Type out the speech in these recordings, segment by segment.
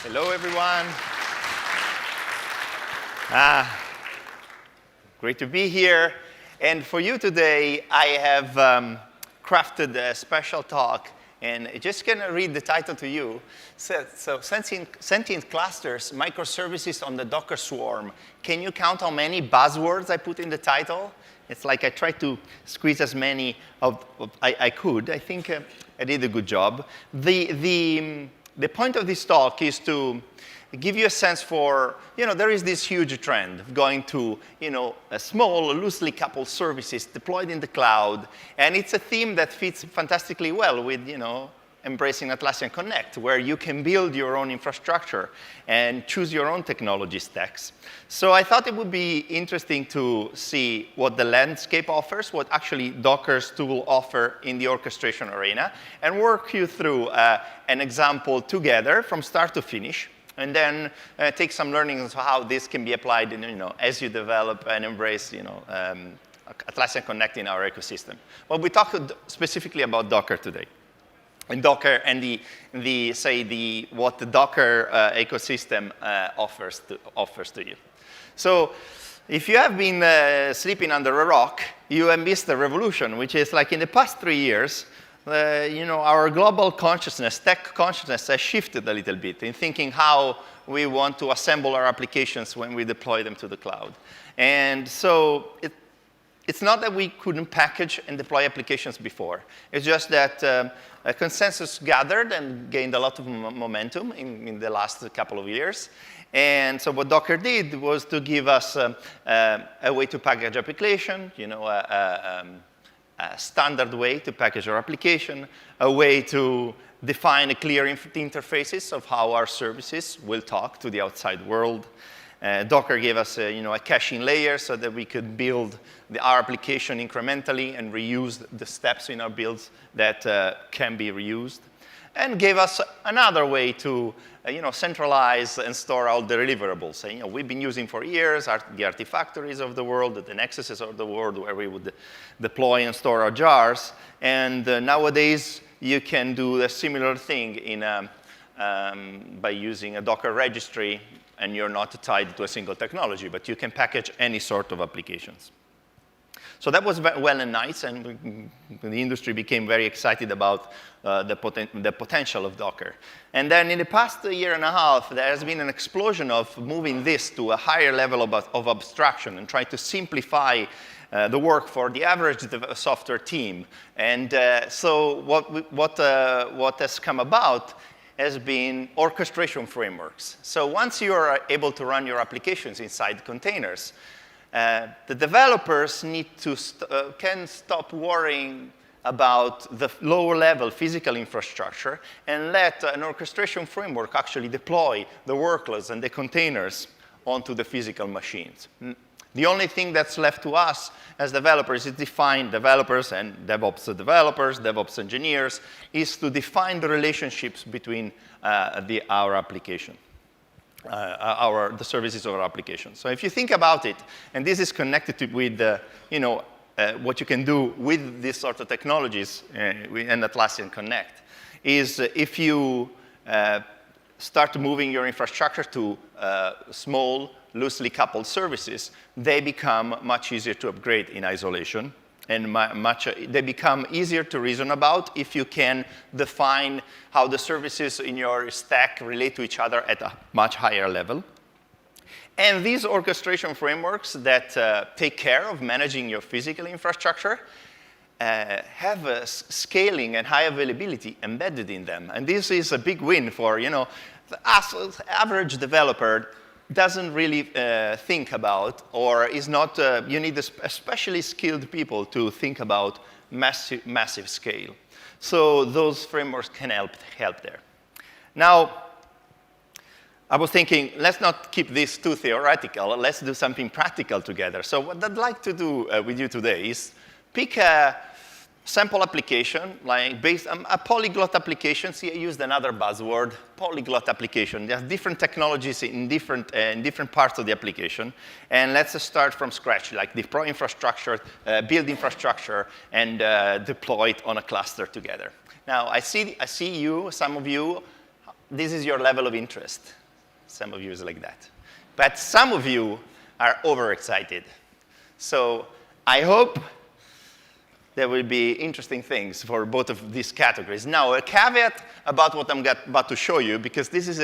Hello, everyone. Great to be here. And for you today, I have crafted a special talk. And I'm just going to read the title to you. So Sentient clusters, microservices on the Docker swarm. Can you count how many buzzwords I put in the title? It's like I tried to squeeze as many I could. I think I did a good job. The point of this talk is to give you a sense for, there is this huge trend of going to, a small, loosely coupled services deployed in the cloud. And it's a theme that fits fantastically well with, embracing Atlassian Connect, where you can build your own infrastructure and choose your own technology stacks. So I thought it would be interesting to see what the landscape offers, what actually Docker's tool offer in the orchestration arena, and work you through an example together from start to finish, and then take some learnings of how this can be applied as you develop and embrace Atlassian Connect in our ecosystem. Well, we talked specifically about Docker today. And Docker and what the Docker ecosystem offers to you. So if you have been sleeping under a rock, you have missed the revolution, which is like in the past 3 years, our global consciousness, tech consciousness, has shifted a little bit in thinking how we want to assemble our applications when we deploy them to the cloud. And so it's not that we couldn't package and deploy applications before. It's just that a consensus gathered and gained a lot of momentum in the last couple of years. And so what Docker did was to give us a way to package application, a standard way to package our application, a way to define clear interfaces of how our services will talk to the outside world. Docker gave us a caching layer so that we could build our application incrementally and reuse the steps in our builds that can be reused. And gave us another way to centralize and store all the deliverables. We've been using for years the Artifactories of the world, the Nexuses of the world, where we would deploy and store our jars. And nowadays, you can do a similar thing by using a Docker registry, and you're not tied to a single technology, but you can package any sort of applications. So that was well and nice, and the industry became very excited about the potential of Docker. And then in the past year and a half, there has been an explosion of moving this to a higher level of abstraction and trying to simplify the work for the average software team. And so what has come about has been orchestration frameworks. So once you are able to run your applications inside containers, the developers can stop worrying about the lower level physical infrastructure and let an orchestration framework actually deploy the workloads and the containers onto the physical machines. The only thing that's left to us as developers is define developers and DevOps developers, DevOps engineers, is to define the relationships between our application. The services of our application. So if you think about it, and this is connected with what you can do with these sort of technologies and Atlassian Connect, is if you start moving your infrastructure to small, loosely coupled services, they become much easier to upgrade in isolation. And they become easier to reason about if you can define how the services in your stack relate to each other at a much higher level. And these orchestration frameworks that take care of managing your physical infrastructure have a scaling and high availability embedded in them. And this is a big win for, the average developer doesn't really think about, or is not, you need especially skilled people to think about massive scale. So those frameworks can help there. Now, I was thinking, let's not keep this too theoretical. Let's do something practical together. So what I'd like to do with you today is pick a sample application, like based on a polyglot application. See, I used another buzzword, polyglot application. There's different technologies in different parts of the application. And let's start from scratch, like deploy infrastructure, build infrastructure, and deploy it on a cluster together. Now, I see you, some of you, this is your level of interest. Some of you is like that. But some of you are overexcited. So I hope there will be interesting things for both of these categories. Now, a caveat about what I'm about to show you, because this is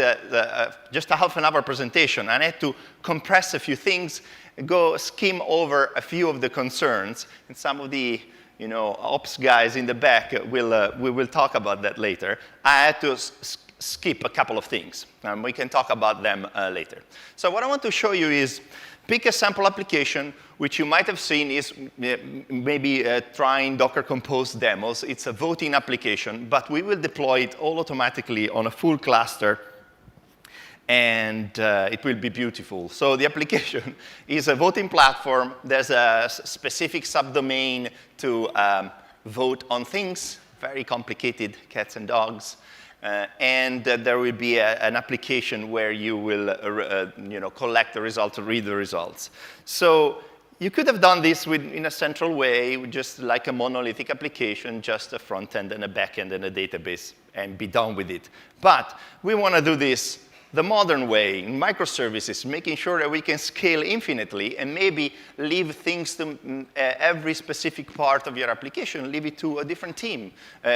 just a half an hour presentation, and I had to compress a few things, go skim over a few of the concerns, and some of the ops guys in the back we will talk about that later. I had to skip a couple of things, and we can talk about them later. So what I want to show you is pick a sample application, which you might have seen is maybe trying Docker Compose demos. It's a voting application, but we will deploy it all automatically on a full cluster, and it will be beautiful. So the application is a voting platform. There's a specific subdomain to vote on things, very complicated, cats and dogs. And there will be an application where you will collect the results, read the results. So you could have done this in a central way, just like a monolithic application, just a front end and a back end and a database, and be done with it. But we want to do this the modern way, in microservices, making sure that we can scale infinitely and maybe leave things to every specific part of your application, leave it to a different team,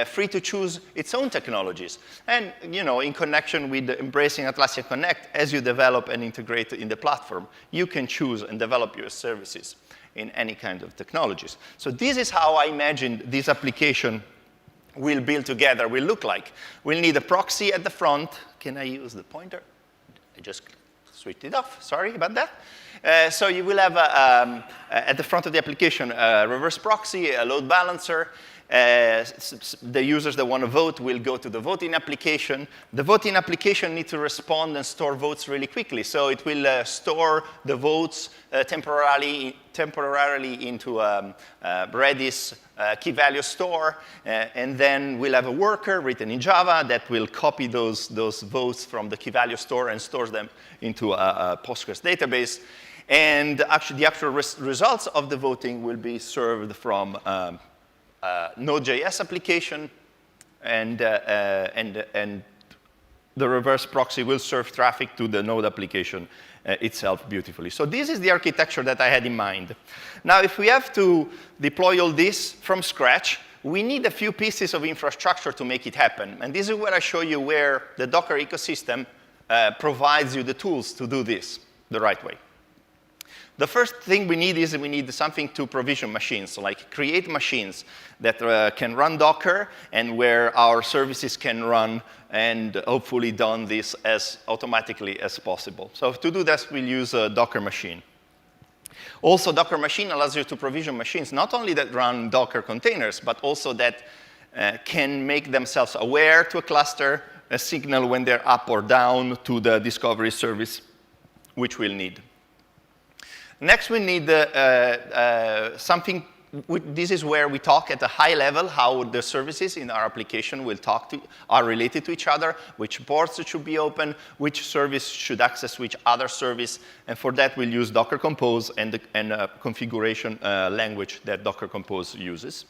free to choose its own technologies. And in connection with embracing Atlassian Connect, as you develop and integrate in the platform, you can choose and develop your services in any kind of technologies. So this is how I imagine this application will build together, will look like. We'll need a proxy at the front. Can I use the pointer? I just switched it off. Sorry about that. So you will have, at the front of the application, a reverse proxy, a load balancer. The users that want to vote will go to the voting application. The voting application needs to respond and store votes really quickly. So it will store the votes temporarily into Redis key value store. And then we'll have a worker written in Java that will copy those votes from the key value store and stores them into a Postgres database. And actually, the actual results of the voting will be served from Node.js application, and the reverse proxy will serve traffic to the Node application itself beautifully. So this is the architecture that I had in mind. Now, if we have to deploy all this from scratch, we need a few pieces of infrastructure to make it happen. And this is where I show you where the Docker ecosystem provides you the tools to do this the right way. The first thing we need is we need something to provision machines, so like create machines that can run Docker and where our services can run, and hopefully done this as automatically as possible. So to do this, we'll use a Docker machine. Also, Docker machine allows you to provision machines not only that run Docker containers, but also that can make themselves aware to a cluster, a signal when they're up or down to the discovery service, which we'll need. Next, we need something. This is where we talk at a high level how the services in our application are related to each other, which ports should be open, which service should access which other service. And for that, we'll use Docker Compose and a configuration language that Docker Compose uses.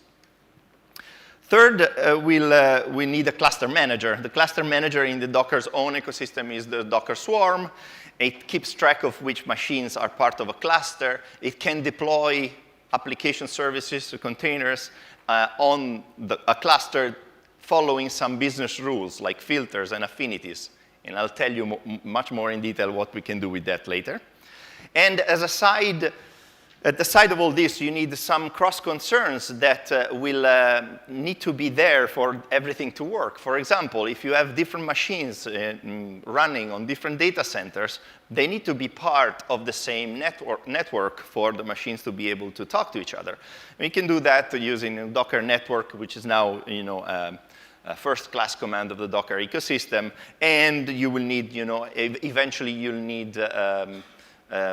Third, we need a cluster manager. The cluster manager in the Docker's own ecosystem is the Docker Swarm. It keeps track of which machines are part of a cluster. It can deploy application services to containers on a cluster following some business rules like filters and affinities. And I'll tell you much more in detail what we can do with that later. And as a side, at the side of all this, you need some cross concerns that will need to be there for everything to work. For example, if you have different machines running on different data centers, they need to be part of the same network for the machines to be able to talk to each other. We can do that using Docker network, which is now a first-class command of the Docker ecosystem. And you will need, eventually you'll need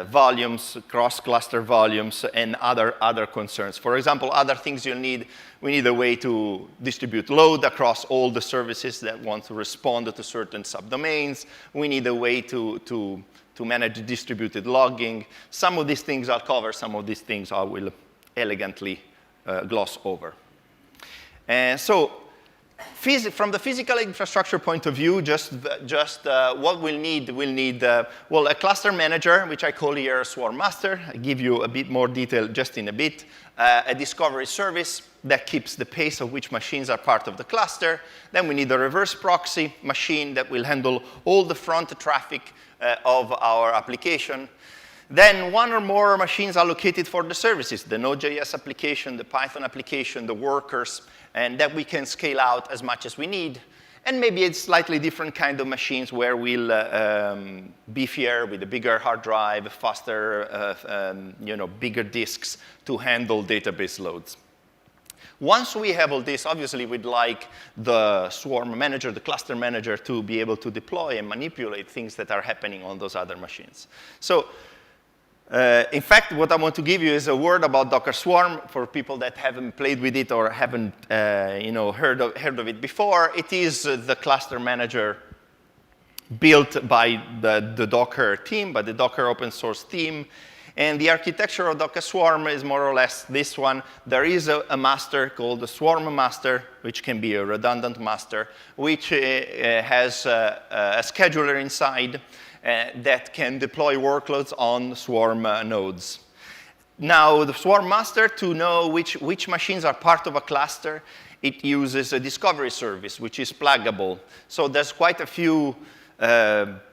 volumes, cross-cluster volumes, and other concerns. For example, other things we need a way to distribute load across all the services that want to respond to certain subdomains. We need a way to manage distributed logging. Some of these things I'll cover, some of these things I will elegantly gloss over. And so From the physical infrastructure point of view, just what we'll need, well, a cluster manager, which I call here a swarm master. I'll give you a bit more detail just in a bit. A discovery service that keeps the pace of which machines are part of the cluster. Then we need a reverse proxy machine that will handle all the front traffic of our application. Then one or more machines allocated for the services, the Node.js application, the Python application, the workers, and that we can scale out as much as we need. And maybe it's slightly different kind of machines where we'll beefier with a bigger hard drive, faster, bigger disks to handle database loads. Once we have all this, obviously we'd like the swarm manager, the cluster manager, to be able to deploy and manipulate things that are happening on those other machines. So in fact, what I want to give you is a word about Docker Swarm for people that haven't played with it or haven't heard of it before. It is the cluster manager built by the Docker team, by the Docker open source team. And the architecture of Docker Swarm is more or less this one. There is a master called the Swarm master, which can be a redundant master, which has a scheduler inside that can deploy workloads on Swarm nodes. Now, the Swarm master, to know which machines are part of a cluster, it uses a discovery service, which is pluggable. So there's quite a few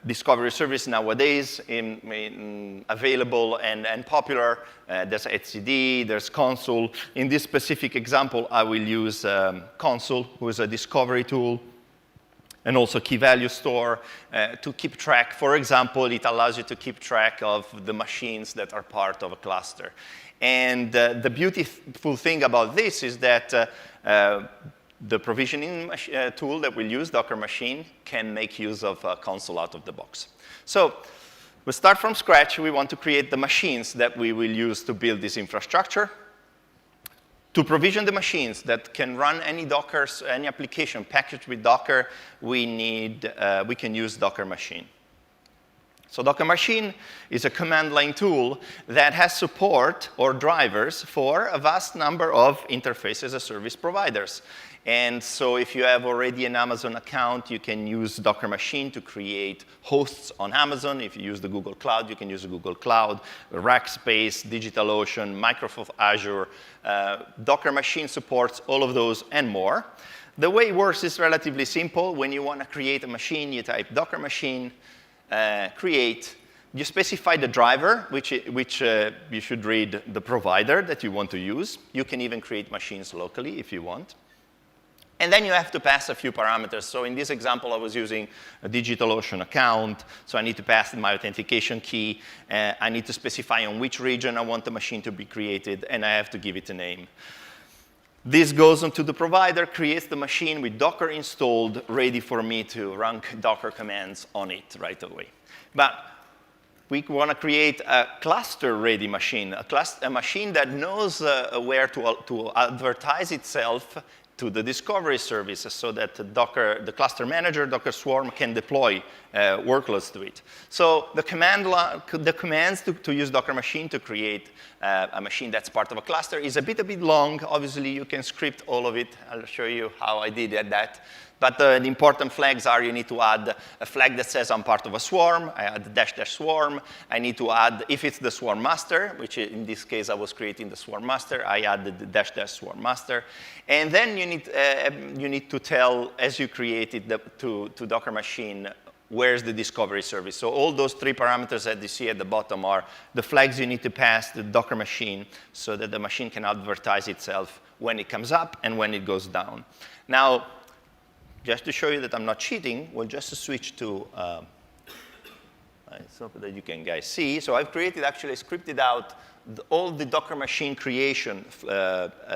discovery services nowadays available and popular. There's etcd, there's Consul. In this specific example, I will use Consul, who is a discovery tool, and also key value store to keep track. For example, it allows you to keep track of the machines that are part of a cluster. And the beautiful thing about this is that the provisioning tool that we'll use, Docker Machine, can make use of Consul out of the box. So we start from scratch. We want to create the machines that we will use to build this infrastructure. To provision the machines that can run any any application packaged with Docker, we can use Docker Machine. So Docker Machine is a command line tool that has support or drivers for a vast number of interfaces as service providers. And so if you have already an Amazon account, you can use Docker Machine to create hosts on Amazon. If you use the Google Cloud, you can use the Google Cloud, Rackspace, DigitalOcean, Microsoft Azure. Docker Machine supports all of those and more. The way it works is relatively simple. When you want to create a machine, you type Docker Machine, create. You specify the driver, which you should read the provider that you want to use. You can even create machines locally if you want. And then you have to pass a few parameters. So in this example, I was using a DigitalOcean account. So I need to pass my authentication key. I need to specify on which region I want the machine to be created. And I have to give it a name. This goes onto the provider, creates the machine with Docker installed, ready for me to run Docker commands on it right away. But we want to create a cluster-ready machine, a machine that knows where to advertise itself to the discovery services so that the cluster manager, Docker Swarm, can deploy workloads to it. So the commands to use Docker Machine to create a machine that's part of a cluster is a bit long. Obviously, you can script all of it. I'll show you how I did that. But the important flags are you need to add a flag that says I'm part of a swarm. I add -- swarm. I need to add, if it's the swarm master, which in this case I was creating the swarm master, I add the -- swarm master. And then you need to tell, as you create it, to Docker Machine, where's the discovery service. So all those 3 parameters that you see at the bottom are the flags you need to pass to Docker Machine so that the machine can advertise itself when it comes up and when it goes down. Now, just to show you that I'm not cheating, we'll just switch to, so that you can guys see. So I've created, actually scripted out all the Docker Machine creation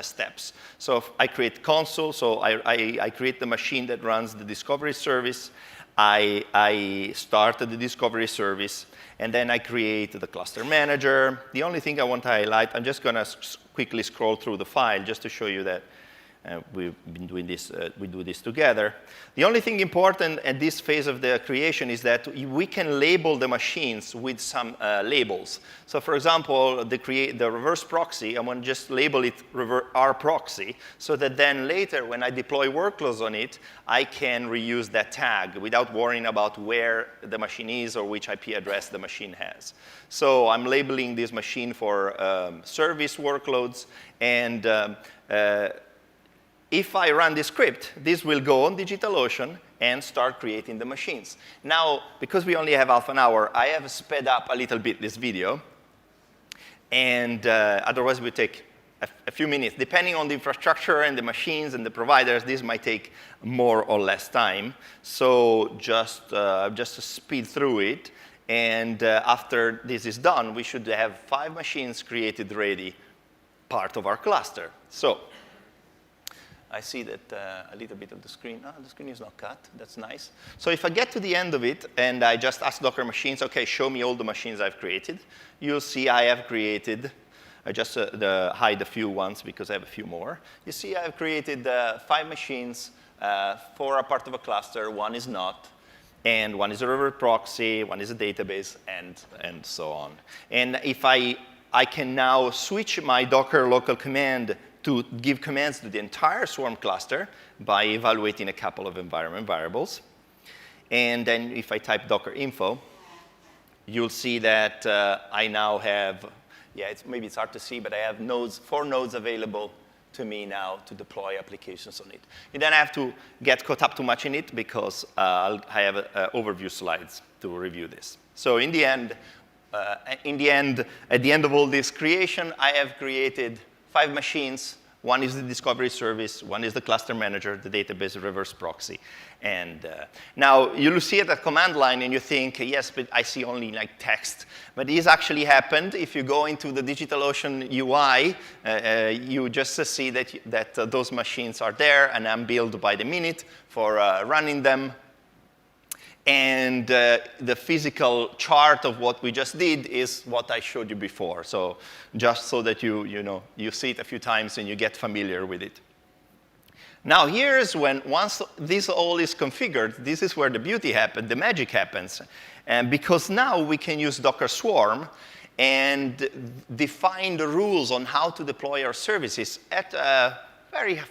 steps. So I create Consul, so I create the machine that runs the discovery service. I start the discovery service, and then I create the cluster manager. The only thing I want to highlight, I'm just going to quickly scroll through the file just to show you that We've been doing this, we do this together. The only thing important at this phase of the creation is that we can label the machines with some labels. So for example, the reverse proxy, I'm going to just label it rproxy, so that then later when I deploy workloads on it, I can reuse that tag without worrying about where the machine is or which IP address the machine has. So I'm labeling this machine for service workloads, and if I run this script, this will go on DigitalOcean and start creating the machines. Now, because we only have half an hour, I have sped up a little bit this video. And otherwise, it would take a few minutes. Depending on the infrastructure and the machines and the providers, this might take more or less time. So just to speed through it. And after this is done, we should have 5 machines created ready, part of our cluster. So I see that a little bit of the screen. Oh, the screen is not cut. That's nice. So if I get to the end of it and I just ask Docker machines, OK, show me all the machines I've created, you'll see I have created. I just hide a few ones because I have a few more. You see I have created 5 machines. 4 are part of a cluster. 1 is not. And 1 is a reverse proxy. 1 is a database, and so on. And if I can now switch my Docker local command to give commands to the entire swarm cluster by evaluating a couple of environment variables. And then if I type docker info, you'll see that I now have, maybe it's hard to see, but I have 4 nodes available to me now to deploy applications on it. You don't have to get caught up too much in it because I have overview slides to review this. So in the end, at the end of all this creation, I have created 5 machines. 1 is the discovery service. 1 is the cluster manager, the database reverse proxy. And now you'll see it at command line, and you think, yes, but I see only like text. But this actually happened. If you go into the DigitalOcean UI, you just see that those machines are there, and I'm billed by the minute for running them. And the physical chart of what we just did is what I showed you before. So just so that you see it a few times and you get familiar with it. Now here's when, once this all is configured, this is where the beauty happens, the magic happens. And because now we can use Docker Swarm and define the rules on how to deploy our services at a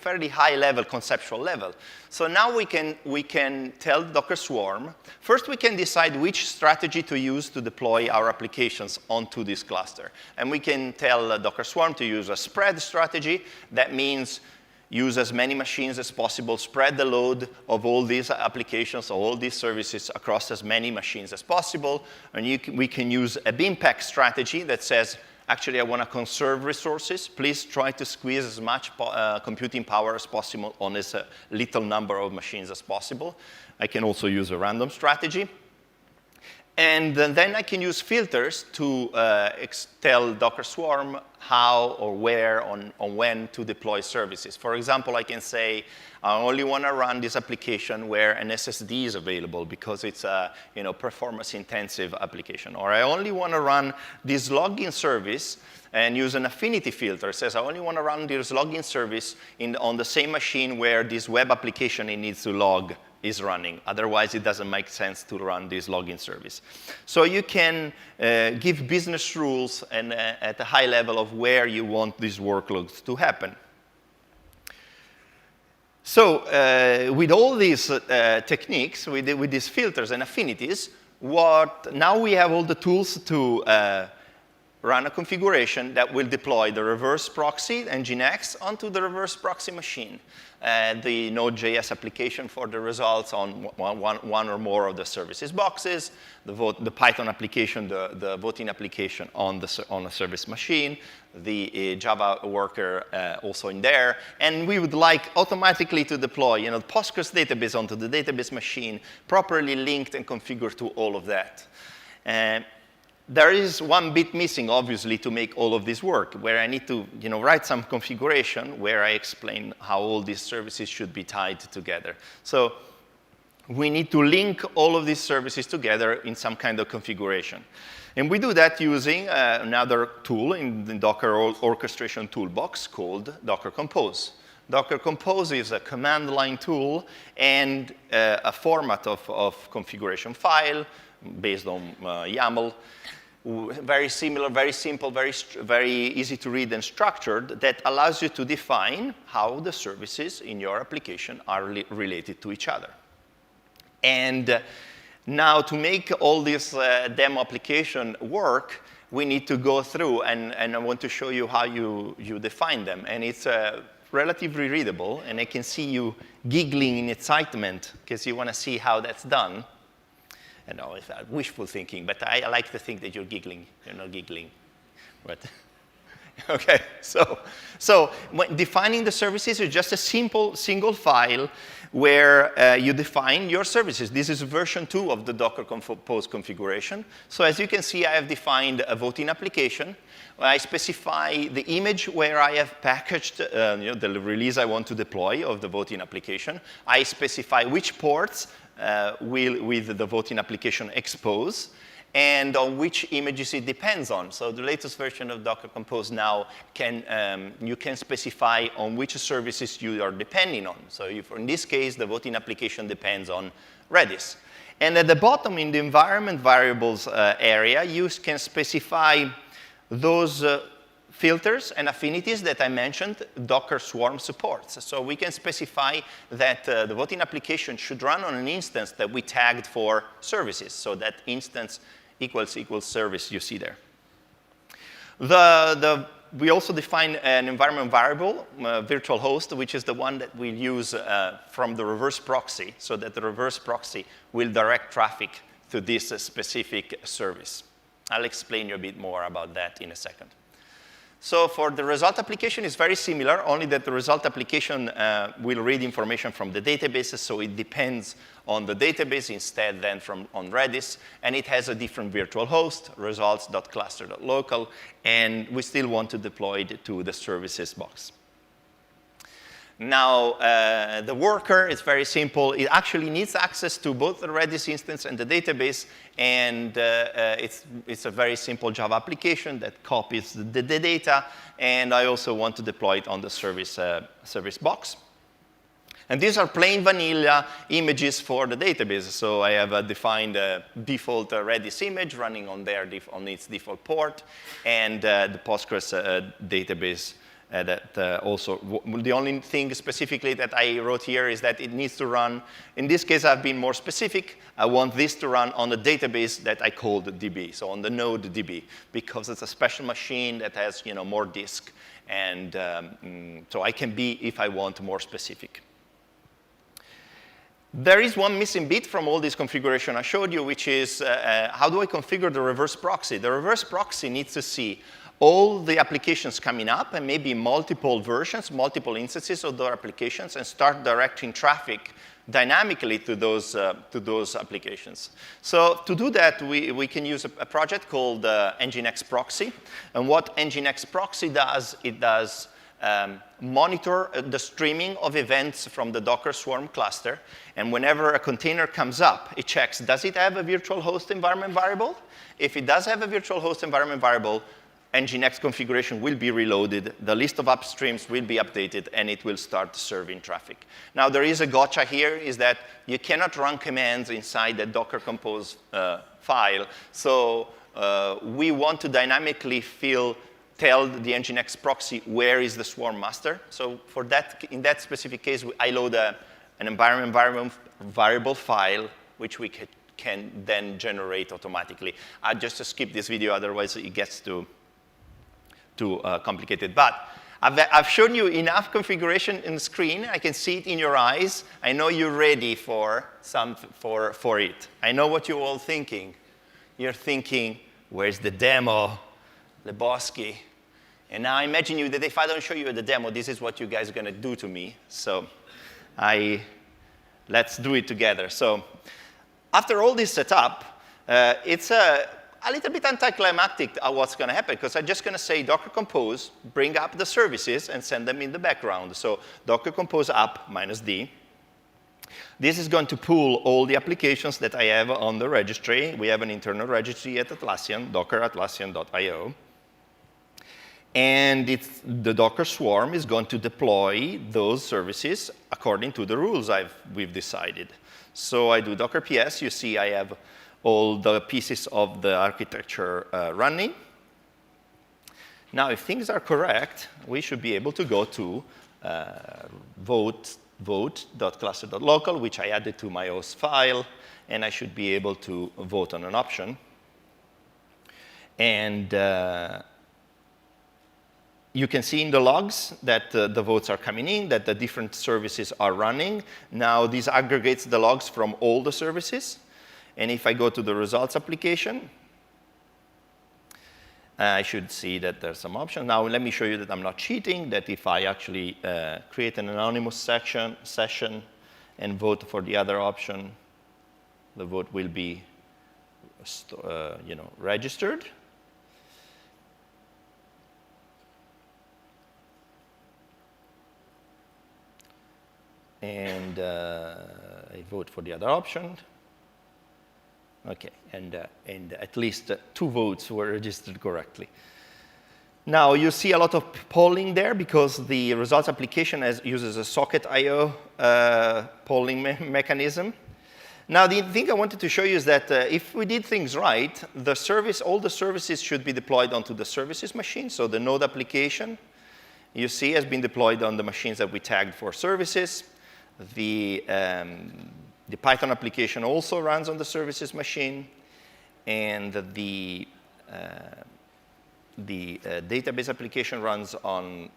fairly high level, conceptual level. So now we can tell Docker Swarm, first we can decide which strategy to use to deploy our applications onto this cluster. And we can tell Docker Swarm to use a spread strategy. That means use as many machines as possible, spread the load of all these applications, all these services across as many machines as possible. And we can use a bin pack strategy that says, actually, I want to conserve resources. Please try to squeeze as much computing power as possible on as little number of machines as possible. I can also use a random strategy. And then I can use filters to tell Docker Swarm how or where on when to deploy services. For example, I can say, I only want to run this application where an SSD is available because it's a performance-intensive application. Or I only want to run this login service and use an affinity filter. It says I only want to run this login service on the same machine where this web application it needs to log is running. Otherwise, it doesn't make sense to run this login service. So you can give business rules and at a high level of where you want these workloads to happen. So with all these techniques, with these filters and affinities, now we have all the tools to run a configuration that will deploy the reverse proxy and Nginx onto the reverse proxy machine. The Node.js application for the results on one or more of the services boxes, the Python application, the voting application on a service machine, the Java worker also in there. And we would like automatically to deploy the Postgres database onto the database machine, properly linked and configured to all of that. There is one bit missing, obviously, to make all of this work, where I need to write some configuration where I explain how all these services should be tied together. So we need to link all of these services together in some kind of configuration. And we do that using another tool in the Docker orchestration toolbox called docker-compose. Docker Compose is a command line tool and a format of configuration file based on YAML. Very similar, very simple, very easy to read and structured, that allows you to define how the services in your application are related to each other. And now to make all this demo application work, we need to go through, and I want to show you how you define them. And it's relatively readable, and I can see you giggling in excitement because you want to see how that's done. I know it's wishful thinking, but I like to think that you're giggling. You're not giggling. But OK, so when defining the services is just a simple single file where you define your services. This is version 2 of the Docker Compose configuration. So as you can see, I have defined a voting application. I specify the image where I have packaged the release I want to deploy of the voting application. I specify which ports with the voting application expose, and on which images it depends on. So the latest version of Docker Compose now you can specify on which services you are depending on. So in this case, the voting application depends on Redis. And at the bottom in the environment variables area, you can specify those filters and affinities that I mentioned Docker Swarm supports. So we can specify that the voting application should run on an instance that we tagged for services. So that instance equals service you see there. We also define an environment variable, virtual host, which is the one that we use from the reverse proxy, so that the reverse proxy will direct traffic to this specific service. I'll explain you a bit more about that in a second. So for the result application, it's very similar, only that the result application will read information from the databases, so it depends on the database instead than on Redis, and it has a different virtual host, results.cluster.local, and we still want to deploy it to the services box. Now, the worker is very simple. It actually needs access to both the Redis instance and the database, and it's a very simple Java application that copies the data, and I also want to deploy it on the service box. And these are plain vanilla images for the database. So I have a defined default Redis image running on its default port, and the Postgres database that also, the only thing specifically that I wrote here is that it needs to run, in this case I've been more specific, I want this to run on a database that I called DB, so on the node DB, because it's a special machine that has more disk, and so I can be, if I want, more specific. There is one missing bit from all this configuration I showed you, which is how do I configure the reverse proxy? The reverse proxy needs to see all the applications coming up and maybe multiple versions, multiple instances of their applications, and start directing traffic dynamically to those applications. So to do that, we can use a project called Nginx Proxy. And what Nginx Proxy does, it does monitor the streaming of events from the Docker Swarm cluster. And whenever a container comes up, it checks, does it have a virtual host environment variable? If it does have a virtual host environment variable, Nginx configuration will be reloaded, the list of upstreams will be updated, and it will start serving traffic. Now, there is a gotcha here, is that you cannot run commands inside the Docker Compose file. So we want to dynamically tell the Nginx proxy where is the swarm master. So for that, in that specific case, I load an environment variable file, which we can then generate automatically. I just skip this video, otherwise it gets too complicated. But I've shown you enough configuration in the screen. I can see it in your eyes. I know you're ready for it. I know what you're all thinking. You're thinking, where's the demo, Lebowski? And now I imagine you that if I don't show you the demo, this is what you guys are going to do to me. So let's do it together. So after all this setup, it's a little bit anticlimactic what's going to happen, because I'm just going to say Docker Compose, bring up the services, and send them in the background. So Docker Compose up -d. This is going to pull all the applications that I have on the registry. We have an internal registry at Atlassian, docker-atlassian.io. And the Docker swarm is going to deploy those services according to the rules we've decided. So I do docker ps. You see I have all the pieces of the architecture running. Now, if things are correct, we should be able to go to vote.cluster.local, which I added to my host file, and I should be able to vote on an option. And you can see in the logs that the votes are coming in, that the different services are running. Now, this aggregates the logs from all the services. And if I go to the results application, I should see that there's some options. Now, let me show you that I'm not cheating, that if I actually create an anonymous session and vote for the other option, the vote will be registered. And I vote for the other option. OK, and at least 2 votes were registered correctly. Now, you see a lot of polling there because the results application uses a socket I/O polling mechanism. Now, the thing I wanted to show you is that if we did things right, all the services should be deployed onto the services machine. So the node application, you see, has been deployed on the machines that we tagged for services. The Python application also runs on the services machine, and the database application runs on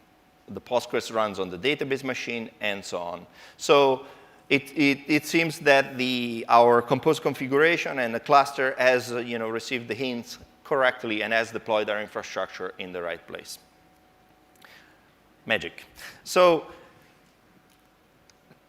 the Postgres runs on the database machine, and so on. So it seems that our compose configuration and the cluster has received the hints correctly and has deployed our infrastructure in the right place. Magic. So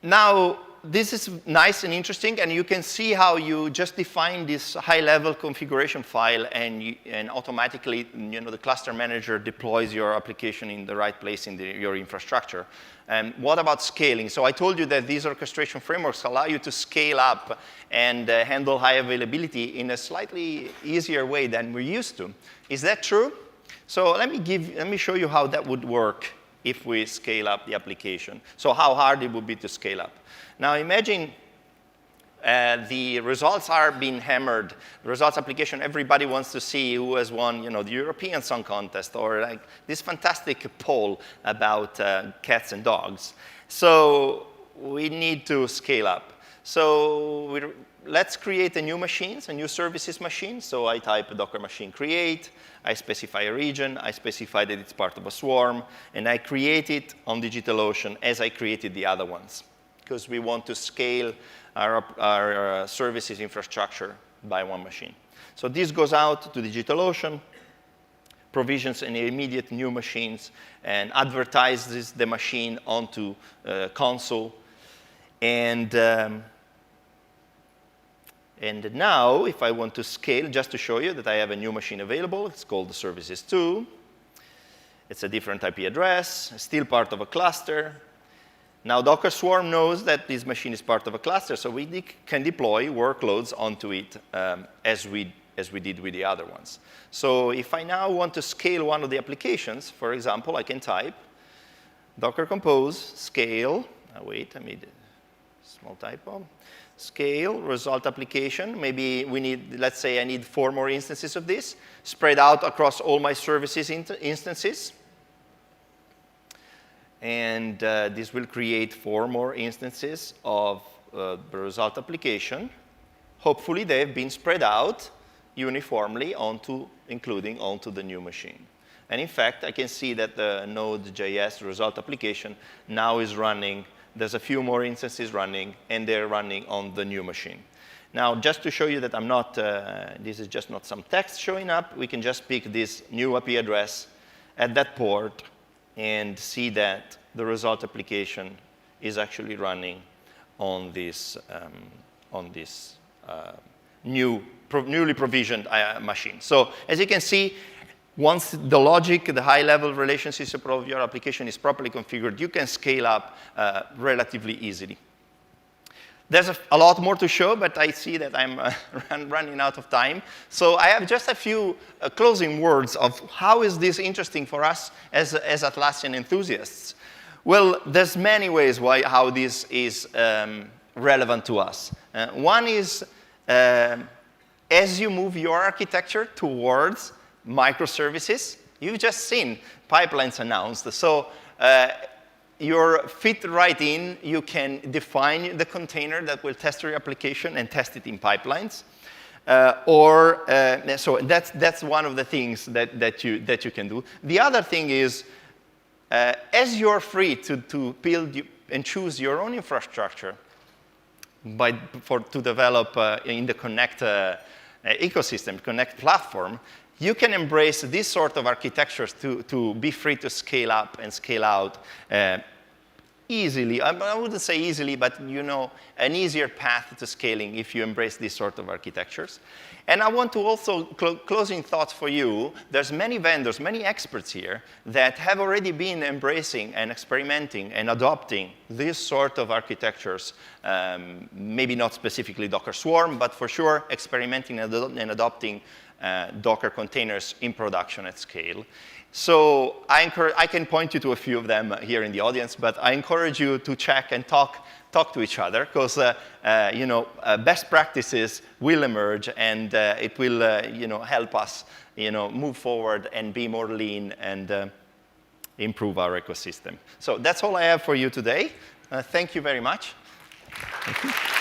now, this is nice and interesting, and you can see how you just define this high-level configuration file, and automatically, the cluster manager deploys your application in the right place in your infrastructure. And what about scaling? So I told you that these orchestration frameworks allow you to scale up and handle high availability in a slightly easier way than we're used to. Is that true? So let me show you how that would work if we scale up the application. So how hard it would be to scale up. Now imagine the results are being hammered. The results application, everybody wants to see who has won the European Song Contest, or like this fantastic poll about cats and dogs. So we need to scale up. So let's create a new machine, a new services machine. So I type docker machine create. I specify a region. I specify that it's part of a swarm. And I create it on DigitalOcean as I created the other ones, because we want to scale our services infrastructure by one machine. So this goes out to DigitalOcean, provisions an immediate new machines, and advertises the machine onto console. And now, if I want to scale, just to show you that I have a new machine available, it's called the services 2. It's a different IP address, still part of a cluster. Now, Docker Swarm knows that this machine is part of a cluster, so we can deploy workloads onto it as we did with the other ones. So if I now want to scale one of the applications, for example, I can type docker-compose scale. Wait, I made a small typo. Scale, result application. Maybe we need, let's say I need 4 more instances of this, spread out across all my services instances. And this will create 4 more instances of the result application. Hopefully, they've been spread out uniformly including onto the new machine. And in fact, I can see that the Node.js result application now is running. There's a few more instances running, and they're running on the new machine. Now, just to show you that I'm not, this is just not some text showing up, we can just pick this new IP address at that port and see that the result application is actually running on this, newly provisioned machine. So as you can see, once the logic, the high-level relationship of your application is properly configured, you can scale up relatively easily. There's a lot more to show, but I see that I'm running out of time. So I have just a few closing words of how is this interesting for us as Atlassian enthusiasts. Well, there's many ways how this is relevant to us. One is as you move your architecture towards microservices, you've just seen pipelines announced. So you're fit right in. You can define the container that will test your application and test it in pipelines. So that's one of the things that you can do. The other thing is, as you're free to build and choose your own infrastructure to develop in the Connect ecosystem, Connect platform, you can embrace this sort of architectures to be free to scale up and scale out easily. I wouldn't say easily, but an easier path to scaling if you embrace these sort of architectures. And I want to also, closing thoughts for you, there's many vendors, many experts here that have already been embracing and experimenting and adopting these sort of architectures, maybe not specifically Docker Swarm, but for sure experimenting and adopting Docker containers in production at scale. So I can point you to a few of them here in the audience, but I encourage you to check and talk to each other, because best practices will emerge, and it will help us move forward and be more lean and improve our ecosystem. So that's all I have for you today. Thank you very much. Thank you.